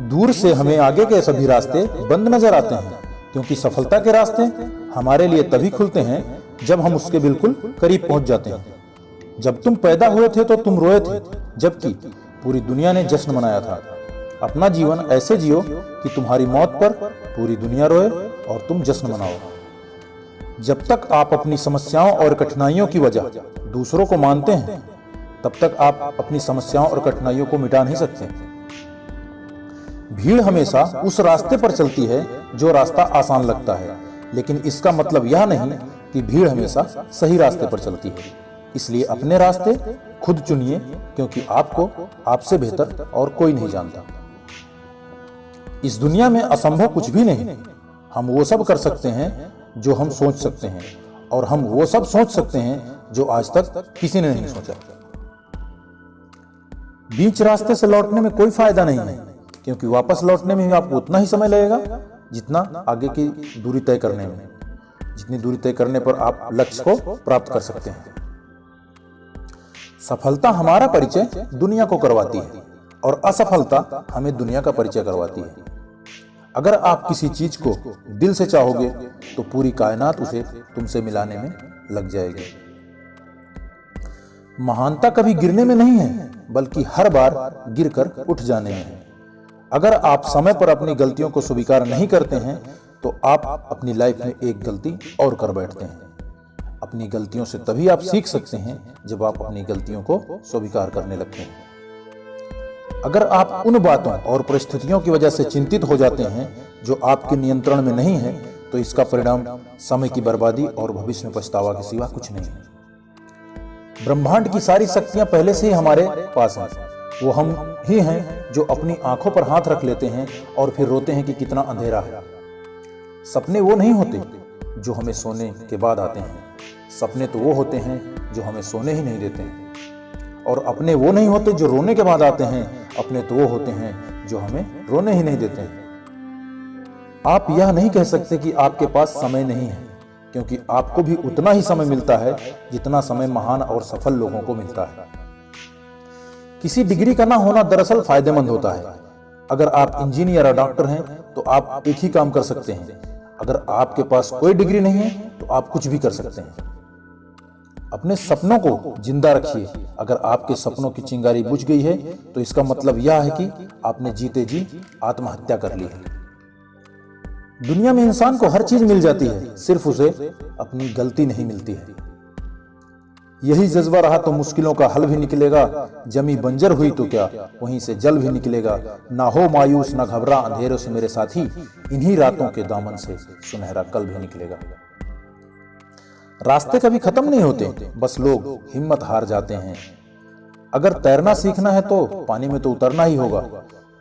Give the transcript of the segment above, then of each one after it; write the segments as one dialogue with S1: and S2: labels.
S1: दूर से हमें आगे के सभी रास्ते बंद नजर आते हैं, क्योंकि सफलता के रास्ते हमारे लिए तभी खुलते हैं जब हम उसके बिल्कुल करीब पहुंच जाते हैं। जब तुम पैदा हुए थे तो तुम रोए थे, जबकि पूरी दुनिया ने जश्न मनाया था। अपना जीवन ऐसे जियो कि तुम्हारी मौत पर पूरी दुनिया रोए और तुम जश्न मनाओ। जब तक आप अपनी समस्याओं और कठिनाइयों की वजह दूसरों को मानते हैं, तब तक आप अपनी समस्याओं और कठिनाइयों को मिटा नहीं सकते। भीड़ हमेशा उस रास्ते पर चलती है जो रास्ता आसान लगता है, लेकिन इसका मतलब यह नहीं कि भीड़ हमेशा सही रास्ते पर चलती है। इसलिए अपने रास्ते खुद चुनिए, क्योंकि आपको आपसे बेहतर और कोई नहीं जानता। इस दुनिया में असंभव कुछ भी नहीं। हम वो सब कर सकते हैं जो हम सोच सकते हैं, और हम वो सब सोच सकते हैं जो आज तक किसी ने नहीं सोचा। बीच रास्ते से लौटने में कोई फायदा नहीं है, क्योंकि वापस लौटने में भी आपको उतना ही समय लगेगा जितना आगे की दूरी तय करने में, जितनी दूरी तय करने पर आप लक्ष्य को प्राप्त कर सकते हैं। सफलता हमारा परिचय दुनिया को करवाती है, और असफलता हमें दुनिया का परिचय करवाती है। अगर आप किसी चीज को दिल से चाहोगे तो पूरी कायनात उसे तुमसे मिलाने में लग जाएगी। महानता कभी गिरने में नहीं है, बल्कि हर बार गिरकर उठ जाने में है। अगर आप समय पर अपनी गलतियों को स्वीकार नहीं करते हैं तो आप अपनी लाइफ में एक गलती और कर बैठते हैं। अपनी गलतियों से तभी आप सीख सकते हैं जब आप अपनी गलतियों को स्वीकार करने लगते हैं। अगर आप उन बातों और परिस्थितियों की वजह से चिंतित हो जाते हैं जो आपके नियंत्रण में नहीं है, तो इसका परिणाम समय की बर्बादी और भविष्य में पछतावा के सिवा कुछ नहीं है। ब्रह्मांड की सारी शक्तियां पहले से ही हमारे पास हैं। वो हम ही हैं जो अपनी आंखों पर हाथ रख लेते हैं और फिर रोते हैं कि कितना अंधेरा है। सपने वो नहीं होते जो हमें सोने के बाद आते हैं। सपने तो वो होते हैं जो हमें सोने ही नहीं देते हैं। और अपने वो नहीं होते जो रोने के बाद आते हैं। अपने तो वो होते हैं जो हमें रोने ही नहीं देते हैं। आप यह नहीं कह सकते कि आपके पास समय नहीं है, क्योंकि आपको भी उतना ही समय मिलता है जितना समय महान और सफल लोगों को मिलता है। किसी डिग्री का ना होना दरअसल फायदेमंद होता है। अगर आप इंजीनियर या डॉक्टर हैं तो आप एक ही काम कर सकते हैं। अगर आपके पास कोई डिग्री नहीं है तो आप कुछ भी कर सकते हैं। अपने सपनों को जिंदा रखिए। अगर आपके सपनों की चिंगारी बुझ गई है तो इसका मतलब यह है कि आपने जीते जी आत्महत्या कर ली है। दुनिया में इंसान को हर चीज मिल जाती है, सिर्फ उसे अपनी गलती नहीं मिलती है। यही जज्बा रहा तो मुश्किलों का हल भी निकलेगा। जमी बंजर हुई तो क्या, वहीं से जल भी निकलेगा। ना हो मायूस, ना घबरा अंधेरों से मेरे साथी, इन्हीं रातों के दामन से सुनहरा कल भी निकलेगा। रास्ते कभी खत्म नहीं होते, बस लोग हिम्मत हार जाते हैं। अगर तैरना सीखना है तो पानी में तो उतरना ही होगा।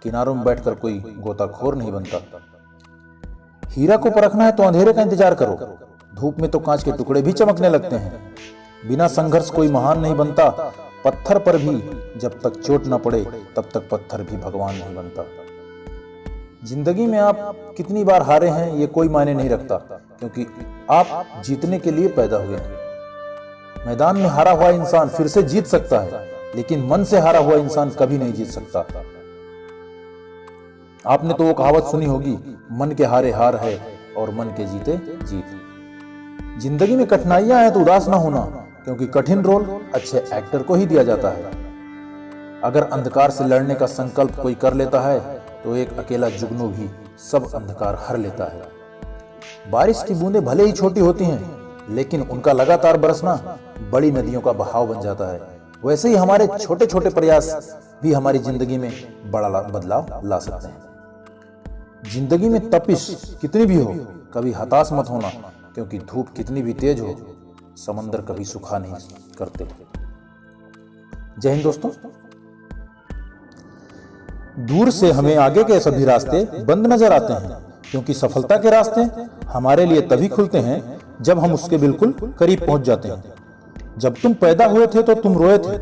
S1: किनारों में बैठकर कोई गोताखोर नहीं बनता। हीरा को परखना है तो अंधेरे का इंतजार करो। धूप में तो कांच के टुकड़े भी चमकने लगते हैं। बिना संघर्ष कोई महान नहीं बनता। पत्थर पर भी जब तक चोट न पड़े तब तक पत्थर भी भगवान नहीं बनता। जिंदगी में आप कितनी बार हारे हैं ये कोई मायने नहीं रखता, क्योंकि आप जीतने के लिए पैदा हुए हैं। मैदान में हारा हुआ इंसान फिर से जीत सकता है, लेकिन मन से हारा हुआ इंसान कभी नहीं जीत सकता। आपने तो वो कहावत सुनी होगी, मन के हारे हार है और मन के जीते जीत। जिंदगी में कठिनाइयां आए तो उदास ना होना, क्योंकि कठिन रोल अच्छे एक्टर को ही दिया जाता है। अगर अंधकार से लड़ने का संकल्प कोई कर लेता है तो एक अकेला जुगनू भी सब अंधकार हर लेता है। बारिश की बूंदें भले ही छोटी होती हैं, लेकिन उनका लगातार बरसना बड़ी नदियों का बहाव बन जाता है। वैसे ही हमारे छोटे छोटे प्रयास भी हमारी जिंदगी में बड़ा बदलाव ला सकते हैं। जिंदगी में तपिश कितनी भी हो, कभी हताश मत होना, क्योंकि धूप कितनी भी तेज हो, समंदर कभी सुखा नहीं करते। जय हिंद दोस्तों। दूर से हमें आगे के सभी रास्ते बंद नजर आते हैं, क्योंकि सफलता के रास्ते हमारे लिए तभी खुलते हैं जब हम उसके बिल्कुल करीब पहुंच जाते हैं। जब तुम पैदा हुए थे तो तुम रोए थे,